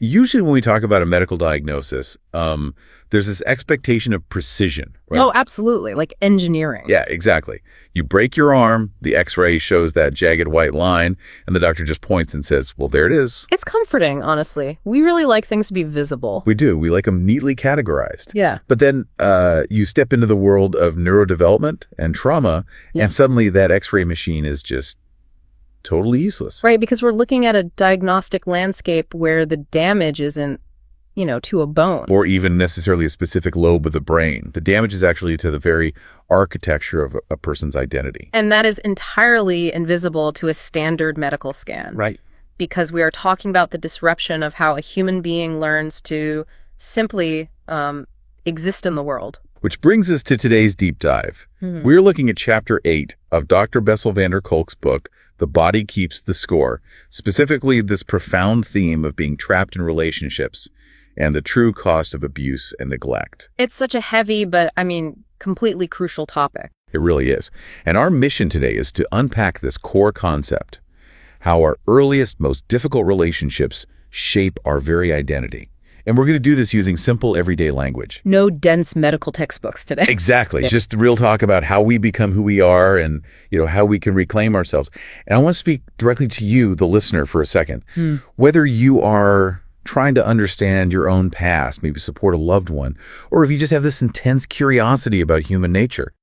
usually when we talk about a medical diagnosis, there's this expectation of precision, right? Oh, absolutely. Like engineering. Yeah, exactly. You break your arm, the x-ray shows that jagged white line, and the doctor just points and says, well, there it is. It's comforting, honestly. We really like things to be visible. We do. We like them neatly categorized. Yeah. But then you step into the world of neurodevelopment and trauma, and suddenly that x-ray machine is just totally useless. Right, because we're looking at a diagnostic landscape where the damage isn't, to a bone. Or even necessarily a specific lobe of the brain. The damage is actually to the very architecture of a person's identity. And that is entirely invisible to a standard medical scan. Right. Because we are talking about the disruption of how a human being learns to simply exist in the world. Which brings us to today's deep dive. We're looking at Chapter 8 of Dr. Bessel van der Kolk's book, The Body Keeps the Score, specifically this profound theme of being trapped in relationships and the true cost of abuse and neglect. It's such a heavy, but, completely crucial topic. It really is. And our mission today is to unpack this core concept, how our earliest, most difficult relationships shape our very identity. And we're going to do this using simple, everyday language. No dense medical textbooks today. Exactly. Just real talk about how we become who we are and, how we can reclaim ourselves. And I want to speak directly to you, the listener, for a second. Whether you are trying to understand your own past, maybe support a loved one, or if you just have this intense curiosity about human nature,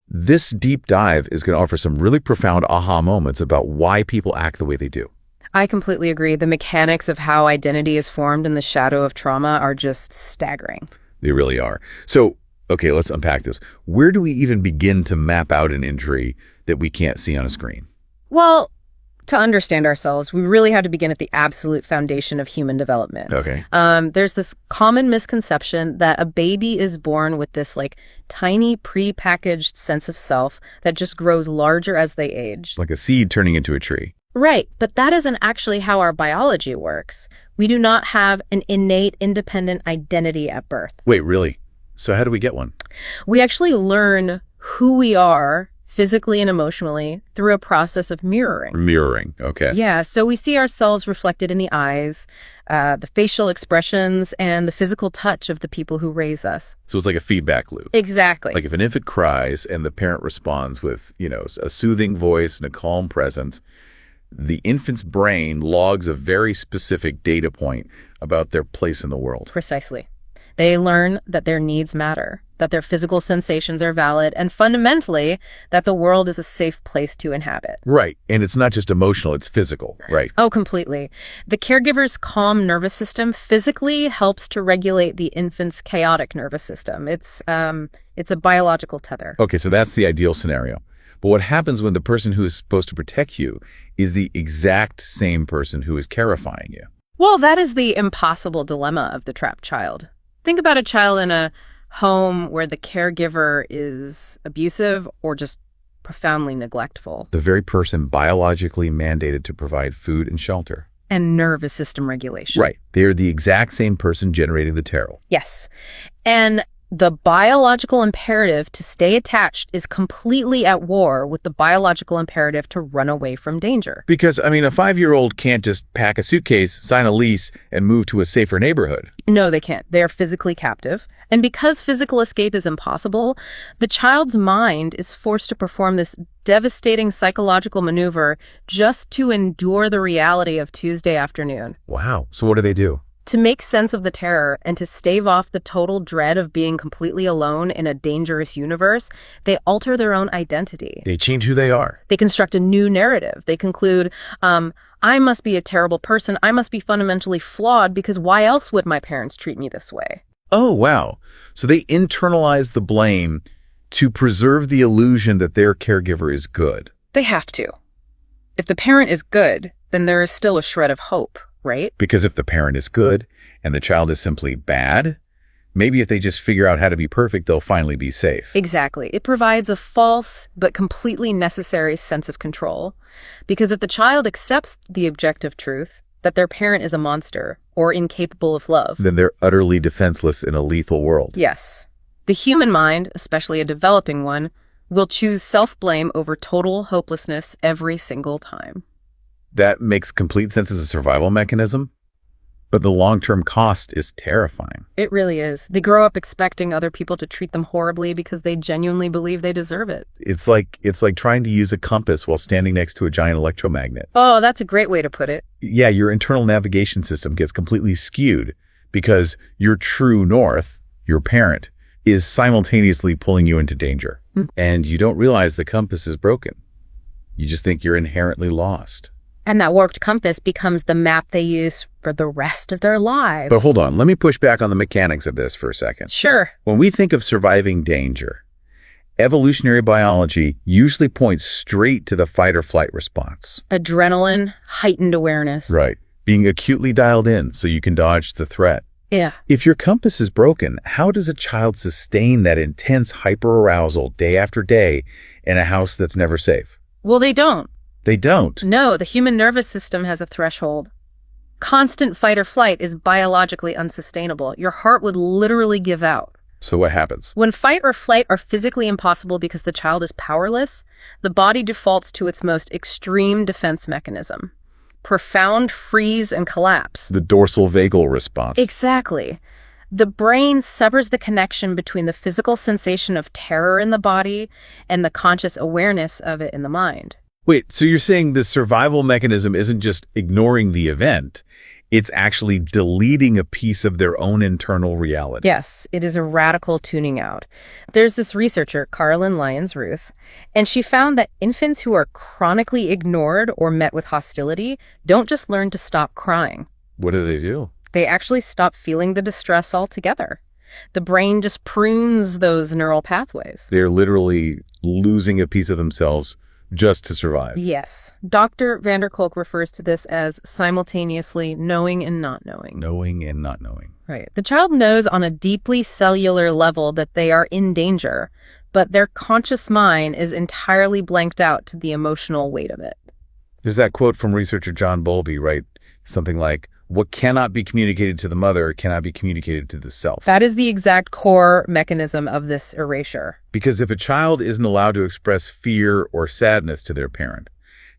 this deep dive is going to offer some really profound aha moments about why people act the way they do. I completely agree. The mechanics of how identity is formed in the shadow of trauma are just staggering. They really are. So, okay, let's unpack this. Where do we even begin to map out an injury that we can't see on a screen? Well, to understand ourselves, we really have to begin at the absolute foundation of human development. Okay. There's this common misconception that a baby is born with this tiny pre-packaged sense of self that just grows larger as they age. Like a seed turning into a tree. Right, but that isn't actually how our biology works. We do not have an innate, independent identity at birth. Wait, really? So how do we get one? We actually learn who we are physically and emotionally through a process of mirroring. Mirroring, okay. Yeah, so we see ourselves reflected in the eyes, the facial expressions, and the physical touch of the people who raise us. So it's like a feedback loop. Exactly. Like if an infant cries and the parent responds with, a soothing voice and a calm presence, the infant's brain logs a very specific data point about their place in the world. Precisely. They learn that their needs matter, that their physical sensations are valid, and fundamentally, that the world is a safe place to inhabit. Right. And it's not just emotional, it's physical, right? Oh, completely. The caregiver's calm nervous system physically helps to regulate the infant's chaotic nervous system. It's a biological tether. Okay, so that's the ideal scenario. But what happens when the person who is supposed to protect you is the exact same person who is terrifying you? Well, that is the impossible dilemma of the trapped child. Think about a child in a home where the caregiver is abusive or just profoundly neglectful. The very person biologically mandated to provide food and shelter. And nervous system regulation. Right. They're the exact same person generating the terror. Yes. And the biological imperative to stay attached is completely at war with the biological imperative to run away from danger. Because, a 5-year-old can't just pack a suitcase, sign a lease, and move to a safer neighborhood. No, they can't. They are physically captive. And because physical escape is impossible, the child's mind is forced to perform this devastating psychological maneuver just to endure the reality of Tuesday afternoon. Wow. So what do? To make sense of the terror and to stave off the total dread of being completely alone in a dangerous universe, they alter their own identity. They change who they are. They construct a new narrative. They conclude, I must be a terrible person. I must be fundamentally flawed because why else would my parents treat me this way? Oh, wow. So they internalize the blame to preserve the illusion that their caregiver is good. They have to. If the parent is good, then there is still a shred of hope. Right? Because if the parent is good and the child is simply bad, maybe if they just figure out how to be perfect, they'll finally be safe. Exactly. It provides a false but completely necessary sense of control. Because if the child accepts the objective truth that their parent is a monster or incapable of love, then they're utterly defenseless in a lethal world. Yes. The human mind, especially a developing one, will choose self-blame over total hopelessness every single time. That makes complete sense as a survival mechanism. But the long-term cost is terrifying. It really is. They grow up expecting other people to treat them horribly because they genuinely believe they deserve it. It's like trying to use a compass while standing next to a giant electromagnet. Oh, that's a great way to put it. Yeah, your internal navigation system gets completely skewed because your true north, your parent, is simultaneously pulling you into danger. And you don't realize the compass is broken. You just think you're inherently lost. And that warped compass becomes the map they use for the rest of their lives. But hold on, let me push back on the mechanics of this for a second. Sure. When we think of surviving danger, evolutionary biology usually points straight to the fight or flight response. Adrenaline, heightened awareness. Right. Being acutely dialed in so you can dodge the threat. Yeah. If your compass is broken, how does a child sustain that intense hyperarousal day after day in a house that's never safe? Well, they don't. They don't. No, the human nervous system has a threshold. Constant fight or flight is biologically unsustainable. Your heart would literally give out. So what happens? When fight or flight are physically impossible because the child is powerless, the body defaults to its most extreme defense mechanism. Profound freeze and collapse. The dorsal vagal response. Exactly. The brain severs the connection between the physical sensation of terror in the body and the conscious awareness of it in the mind. Wait, so you're saying the survival mechanism isn't just ignoring the event, it's actually deleting a piece of their own internal reality? Yes, it is a radical tuning out. There's this researcher, Carolyn Lyons-Ruth, and she found that infants who are chronically ignored or met with hostility don't just learn to stop crying. What do? They actually stop feeling the distress altogether. The brain just prunes those neural pathways. They're literally losing a piece of themselves just to survive. Yes. Dr. Kolk refers to this as simultaneously knowing and not knowing. Knowing and not knowing. Right. The child knows on a deeply cellular level that they are in danger, but their conscious mind is entirely blanked out to the emotional weight of it. There's that quote from researcher John Bowlby, right? Something like, what cannot be communicated to the mother cannot be communicated to the self. That is the exact core mechanism of this erasure. Because if a child isn't allowed to express fear or sadness to their parent,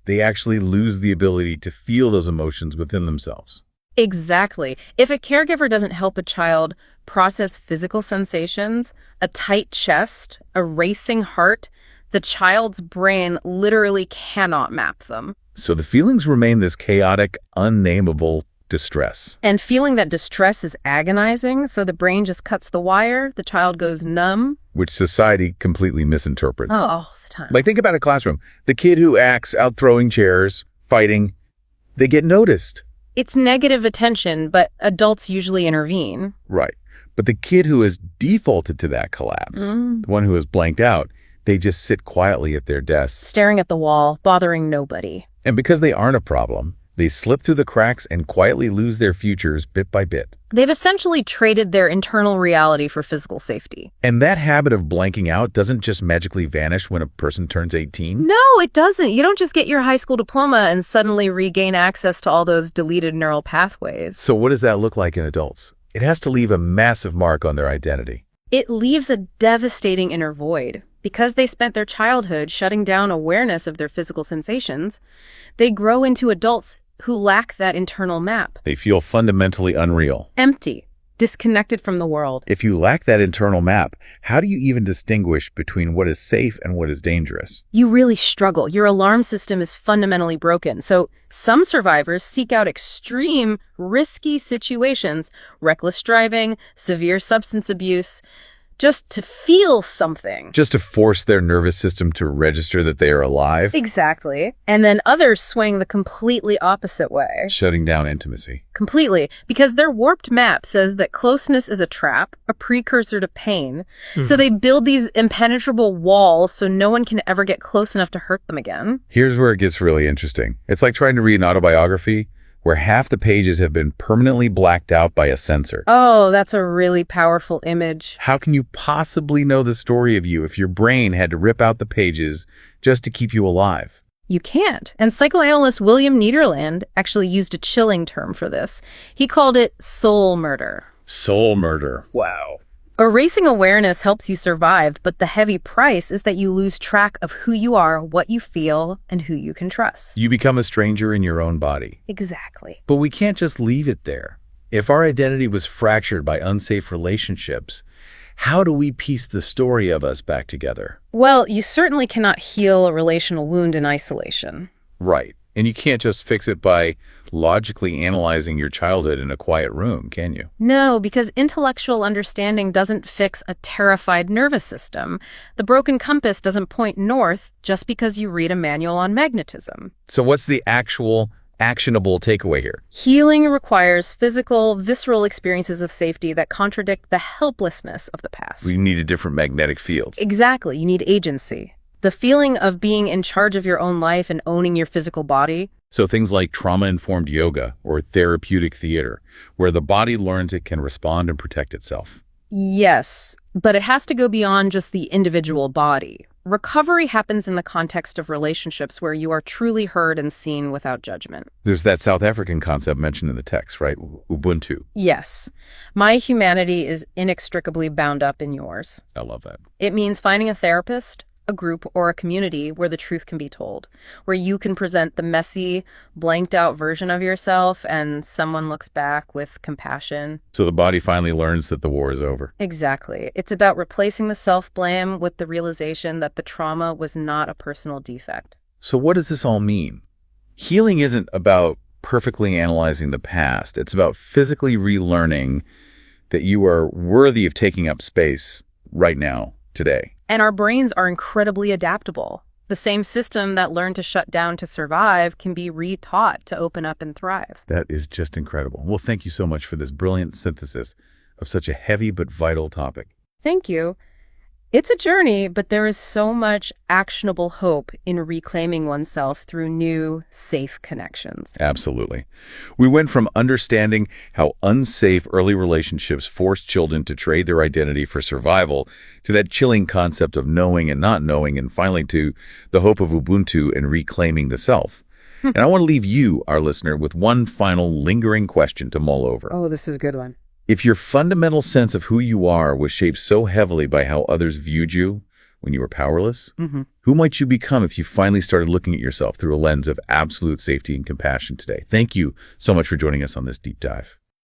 they actually lose the ability to feel those emotions within themselves. Exactly. If a caregiver doesn't help a child process physical sensations, a tight chest, a racing heart, the child's brain literally cannot map them. So the feelings remain this chaotic, unnameable distress. And feeling that distress is agonizing, so the brain just cuts the wire, the child goes numb. Which society completely misinterprets. Oh, all the time. Like, think about a classroom. The kid who acts out throwing chairs, fighting, they get noticed. It's negative attention, but adults usually intervene. Right. But the kid who has defaulted to that collapse, the one who has blanked out, they just sit quietly at their desks. Staring at the wall, bothering nobody. And because they aren't a problem, they slip through the cracks and quietly lose their futures bit by bit. They've essentially traded their internal reality for physical safety. And that habit of blanking out doesn't just magically vanish when a person turns 18. No, it doesn't. You don't just get your high school diploma and suddenly regain access to all those deleted neural pathways. So what does that look like in adults? It has to leave a massive mark on their identity. It leaves a devastating inner void. Because they spent their childhood shutting down awareness of their physical sensations, they grow into adults who lack that internal map. They feel fundamentally unreal. Empty, disconnected from the world. If you lack that internal map, how do you even distinguish between what is safe and what is dangerous? You really struggle. Your alarm system is fundamentally broken. So some survivors seek out extreme, risky situations, reckless driving, severe substance abuse, just to feel something. Just to force their nervous system to register that they are alive? Exactly. And then others swing the completely opposite way. Shutting down intimacy. Completely. Because their warped map says that closeness is a trap, a precursor to pain. So they build these impenetrable walls so no one can ever get close enough to hurt them again. Here's where it gets really interesting. It's like trying to read an autobiography where half the pages have been permanently blacked out by a censor. Oh, that's a really powerful image. How can you possibly know the story of you if your brain had to rip out the pages just to keep you alive? You can't. And psychoanalyst William Niederland actually used a chilling term for this. He called it soul murder. Soul murder. Wow. Erasing awareness helps you survive, but the heavy price is that you lose track of who you are, what you feel, and who you can trust. You become a stranger in your own body. Exactly. But we can't just leave it there. If our identity was fractured by unsafe relationships, how do we piece the story of us back together? Well, you certainly cannot heal a relational wound in isolation. Right. And you can't just fix it by logically analyzing your childhood in a quiet room, can you? No, because intellectual understanding doesn't fix a terrified nervous system. The broken compass doesn't point north just because you read a manual on magnetism. So what's the actual actionable takeaway here? Healing requires physical, visceral experiences of safety that contradict the helplessness of the past. We need a different magnetic fields. Exactly. You need agency. The feeling of being in charge of your own life and owning your physical body. So things like trauma-informed yoga or therapeutic theater, where the body learns it can respond and protect itself. Yes, but it has to go beyond just the individual body. Recovery happens in the context of relationships where you are truly heard and seen without judgment. There's that South African concept mentioned in the text, right? Ubuntu. Yes, my humanity is inextricably bound up in yours. I love that. It means finding a therapist, a group, or a community where the truth can be told, where you can present the messy, blanked-out version of yourself and someone looks back with compassion. So the body finally learns that the war is over. Exactly. It's about replacing the self-blame with the realization that the trauma was not a personal defect. So what does this all mean? Healing isn't about perfectly analyzing the past. It's about physically relearning that you are worthy of taking up space right now, today. And our brains are incredibly adaptable. The same system that learned to shut down to survive can be retaught to open up and thrive. That is just incredible. Well, thank you so much for this brilliant synthesis of such a heavy but vital topic. Thank you. It's a journey, but there is so much actionable hope in reclaiming oneself through new, safe connections. Absolutely. We went from understanding how unsafe early relationships forced children to trade their identity for survival to that chilling concept of knowing and not knowing, and finally to the hope of Ubuntu and reclaiming the self. And I want to leave you, our listener, with one final lingering question to mull over. Oh, this is a good one. If your fundamental sense of who you are was shaped so heavily by how others viewed you when you were powerless, who might you become if you finally started looking at yourself through a lens of absolute safety and compassion today? Thank you so much for joining us on this deep dive.